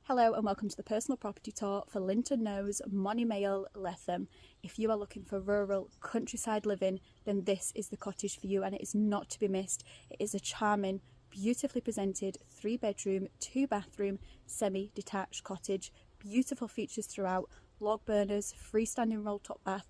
Hello and welcome to the personal property tour for Linton Knows, Monimail, Letham. If you are looking for rural countryside living, then this is the cottage for you, and it is not to be missed. It is a charming, beautifully presented 3-bedroom, 2-bathroom, semi-detached cottage. Beautiful features throughout: log burners, freestanding roll-top bath,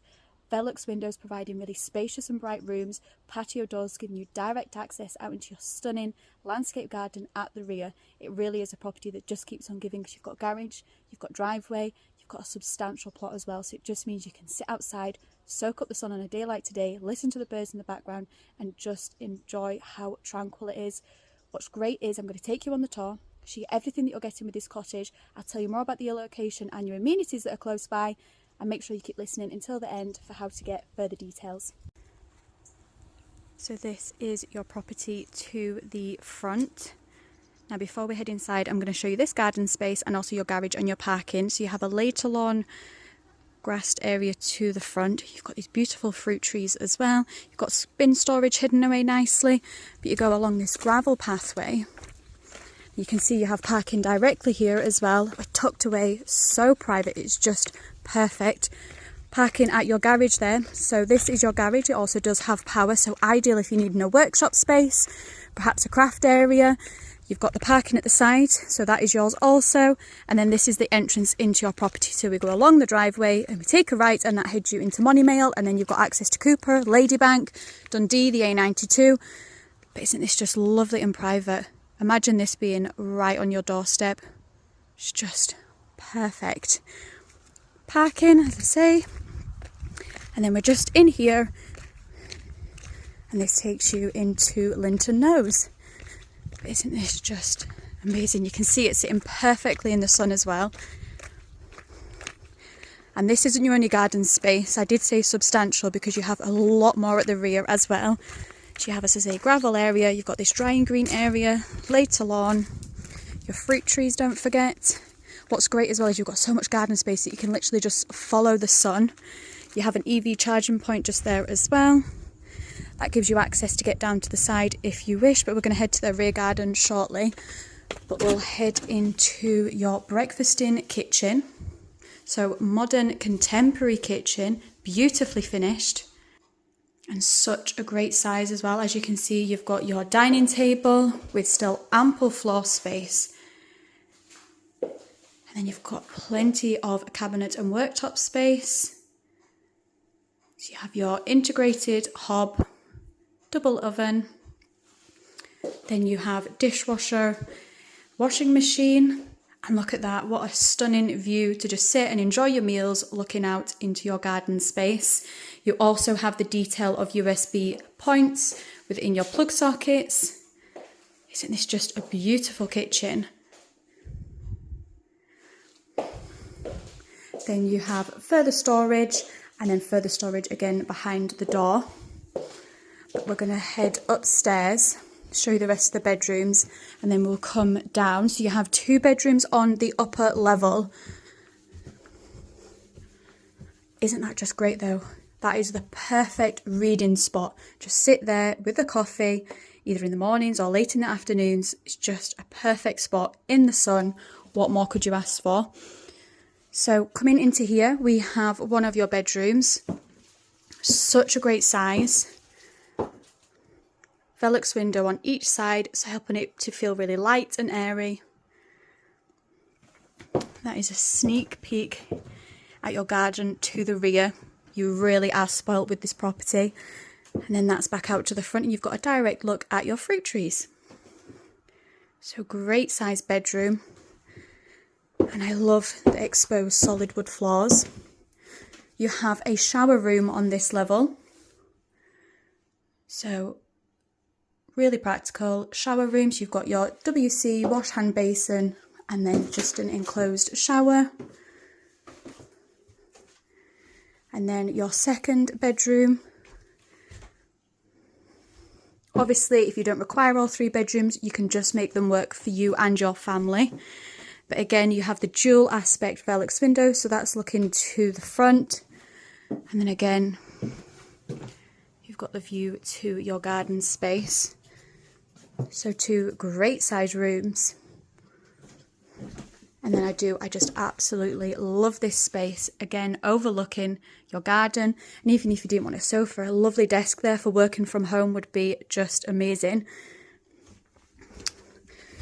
Velux windows providing really spacious and bright rooms, patio doors giving you direct access out into your stunning landscape garden at the rear. It really is a property that just keeps on giving, because you've got garage, you've got driveway, you've got a substantial plot as well. So it just means you can sit outside, soak up the sun on a day like today, listen to the birds in the background and just enjoy how tranquil it is. What's great is I'm going to take you on the tour, show you everything that you're getting with this cottage. I'll tell you more about the location and your amenities that are close by, and make sure you keep listening until the end for how to get further details. So this is your property to the front. Now before we head inside, I'm going to show you this garden space and also your garage and your parking. So you have a later lawn grassed area to the front. You've got these beautiful fruit trees as well. You've got bin storage hidden away nicely, but you go along this gravel pathway. You can see you have parking directly here as well. We're tucked away, so private, it's just perfect. Parking at your garage there. So this is your garage. It also does have power, so ideal if you need a workshop space, perhaps a craft area. You've got the parking at the side, so that is yours also. And then this is the entrance into your property. So we go along the driveway and we take a right, and that heads you into Monimail, and then you've got access to Cupar, Ladybank, Dundee, the A92. But isn't this just lovely and private? Imagine this being right on your doorstep. It's just perfect. Parking, as I say. And then we're just in here. And this takes you into Linton Knows. But isn't this just amazing? You can see it sitting perfectly in the sun as well. And this isn't your only garden space. I did say substantial because you have a lot more at the rear as well. So you have, as I say, gravel area, you've got this dry and green area, later lawn, your fruit trees, don't forget. What's great as well is you've got so much garden space that you can literally just follow the sun. You have an EV charging point just there as well. That gives you access to get down to the side if you wish, but we're going to head to the rear garden shortly. But we'll head into your breakfasting kitchen. So modern contemporary kitchen, beautifully finished. And such a great size as well. As you can see, you've got your dining table with still ample floor space. And then you've got plenty of cabinet and worktop space. So you have your integrated hob, double oven. Then you have dishwasher, washing machine. And look at that, what a stunning view to just sit and enjoy your meals looking out into your garden space. You also have the detail of USB points within your plug sockets. Isn't this just a beautiful kitchen? Then you have further storage, and then further storage again behind the door. But we're going to head upstairs, show you the rest of the bedrooms, and then we'll come down. So you have 2 bedrooms on the upper level. Isn't that just great though? That is the perfect reading spot. Just sit there with a coffee, either in the mornings or late in the afternoons. It's just a perfect spot in the sun. What more could you ask for? So coming into here, we have one of your bedrooms. Such a great size. Velux window on each side, so helping it to feel really light and airy. That is a sneak peek at your garden to the rear. You really are spoilt with this property. And then that's back out to the front, and you've got a direct look at your fruit trees. So great size bedroom. And I love the exposed solid wood floors. You have a shower room on this level. So really practical shower rooms. You've got your WC wash hand basin, and then just an enclosed shower. And then your second bedroom. Obviously, if you don't require all 3 bedrooms, you can just make them work for you and your family. But again, you have the dual aspect Velux window, so that's looking to the front. And then again, you've got the view to your garden space. So 2 great size rooms. And then I just absolutely love this space. Again, overlooking your garden. And even if you didn't want a sofa, a lovely desk there for working from home would be just amazing.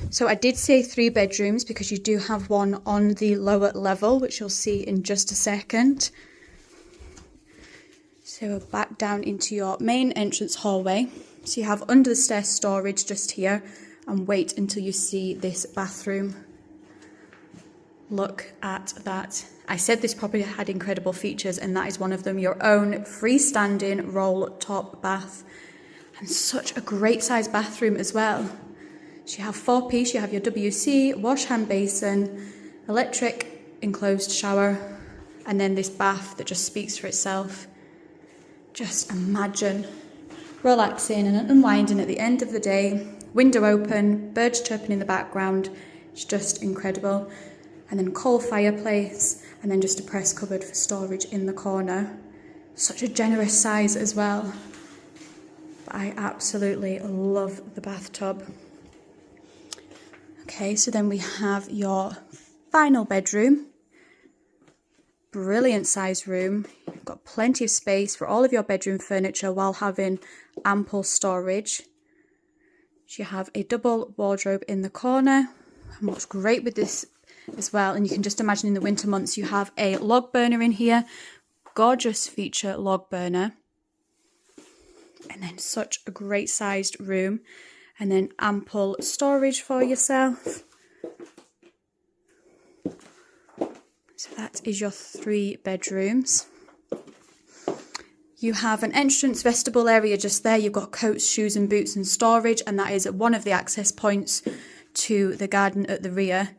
So I did say 3 bedrooms because you do have one on the lower level, which you'll see in just a second. So back down into your main entrance hallway. So you have under the stairs storage just here, and wait until you see this bathroom. Look at that. I said this property had incredible features, and that is one of them. Your own freestanding roll top bath, and such a great size bathroom as well. So you have 4-piece, you have your WC, wash hand basin, electric enclosed shower, and then this bath that just speaks for itself. Just imagine relaxing and unwinding at the end of the day. Window open, birds chirping in the background. It's just incredible. And then coal fireplace, and then just a press cupboard for storage in the corner. Such a generous size as well. But I absolutely love the bathtub. Okay, so then we have your final bedroom. Brilliant size room. You've got plenty of space for all of your bedroom furniture while having ample storage. So you have a double wardrobe in the corner. And what's great with this as well, and you can just imagine in the winter months, you have a log burner in here. Gorgeous feature log burner. And then such a great sized room. And then ample storage for yourself. So that is your 3 bedrooms. You have an entrance vestibule area just there. You've got coats, shoes and boots and storage, and that is one of the access points to the garden at the rear.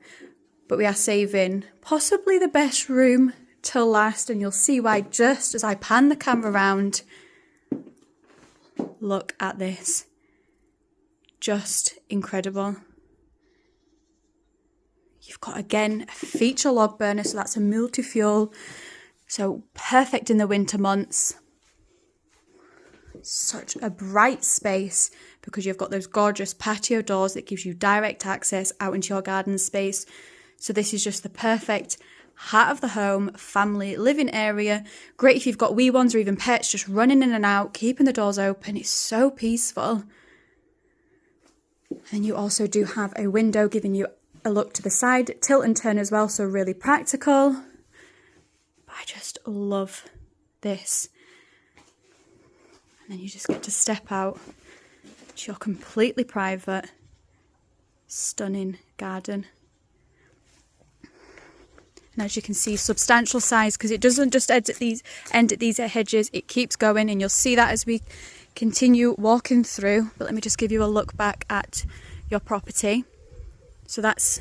But we are saving possibly the best room till last, and you'll see why just as I pan the camera around. Look at this. Just incredible. You've got, again, a feature log burner, so that's a multi-fuel. So perfect in the winter months. Such a bright space because you've got those gorgeous patio doors that gives you direct access out into your garden space. So this is just the perfect heart of the home, family living area. Great if you've got wee ones or even pets just running in and out, keeping the doors open. It's so peaceful. And you also do have a window giving you a look to the side, tilt and turn as well, so really practical. But I just love this. And then you just get to step out to your completely private, stunning garden. And as you can see, substantial size, because it doesn't just end at these hedges, it keeps going, and you'll see that as we continue walking through. But let me just give you a look back at your property. So that's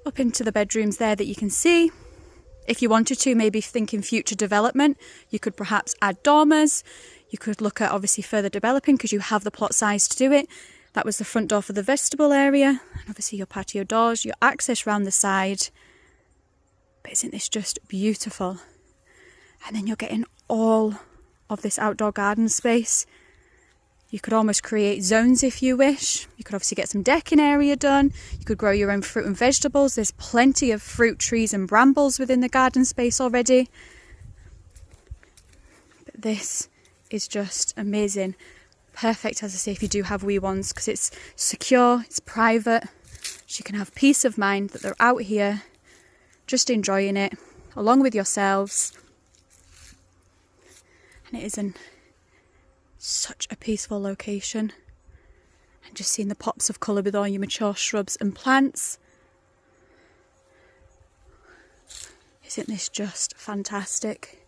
up into the bedrooms there that you can see. If you wanted to, maybe thinking future development, you could perhaps add dormers. You could look at obviously further developing because you have the plot size to do it. That was the front door for the vestibule area. And obviously your patio doors, your access round the side. But isn't this just beautiful? And then you're getting all of this outdoor garden space. You could almost create zones if you wish. You could obviously get some decking area done. You could grow your own fruit and vegetables. There's plenty of fruit trees and brambles within the garden space already. But this is just amazing. Perfect, as I say, if you do have wee ones, because it's secure, it's private. So you can have peace of mind that they're out here just enjoying it along with yourselves. And it is such a peaceful location. And just seeing the pops of colour with all your mature shrubs and plants. Isn't this just fantastic?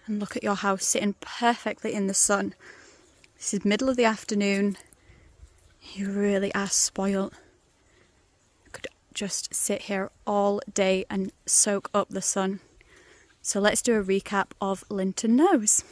And look at your house sitting perfectly in the sun. This is middle of the afternoon. You really are spoilt. You could just sit here all day and soak up the sun. So let's do a recap of Linton Nose.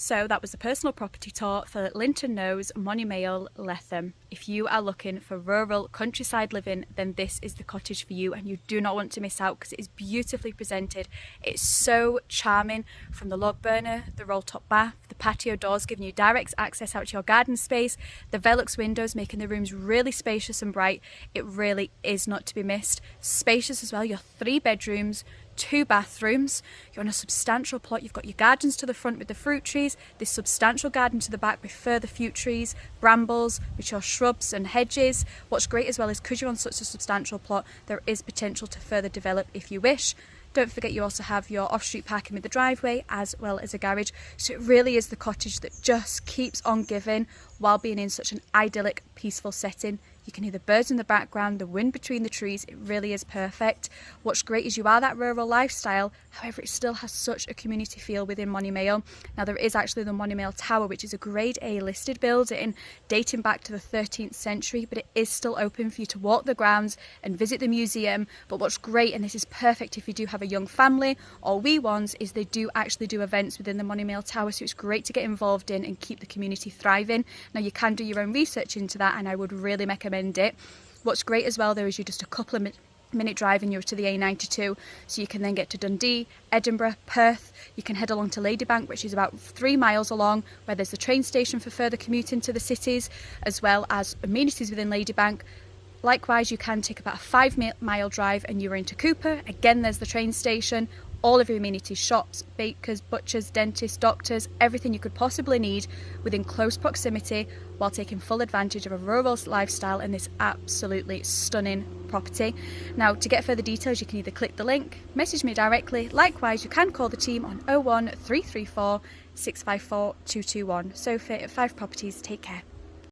So that was the personal property tour for Linton Nose, Monimail, Letham. If you are looking for rural countryside living, then this is the cottage for you, and you do not want to miss out because it is beautifully presented. It's so charming, from the log burner, the roll top bath, the patio doors giving you direct access out to your garden space, the Velux windows making the rooms really spacious and bright. It really is not to be missed. Spacious as well, your 3 bedrooms, 2 bathrooms. You're on a substantial plot. You've got your gardens to the front with the fruit trees, this substantial garden to the back with further fruit trees, brambles, mature shrubs and hedges. What's great as well is because you're on such a substantial plot, there is potential to further develop if you wish. Don't forget you also have your off-street parking with the driveway as well as a garage. So it really is the cottage that just keeps on giving while being in such an idyllic, peaceful setting. You can hear the birds in the background, the wind between the trees. It really is perfect. What's great is you are that rural lifestyle, however it still has such a community feel within Monimail. Now there is actually the Monimail Tower, which is a grade A listed building dating back to the 13th century, but it is still open for you to walk the grounds and visit the museum. But what's great, and this is perfect if you do have a young family or wee ones, is they do actually do events within the Monimail Tower, so it's great to get involved in and keep the community thriving. Now you can do your own research into that, and I would really recommend it. What's great as well though is you're just a couple of minute drive and you're to the A92, so you can then get to Dundee, Edinburgh, Perth. You can head along to Ladybank, which is about 3 miles along, where there's the train station for further commuting to the cities, as well as amenities within Ladybank. Likewise, you can take about a 5-mile drive and you're into Cupar. Again, there's the train station, all of your amenities, shops, bakers, butchers, dentists, doctors, everything you could possibly need within close proximity, while taking full advantage of a rural lifestyle in this absolutely stunning property. Now, to get further details, you can either click the link, message me directly. Likewise, you can call the team on 01334 654 221. Sophie at 5 Properties. Take care.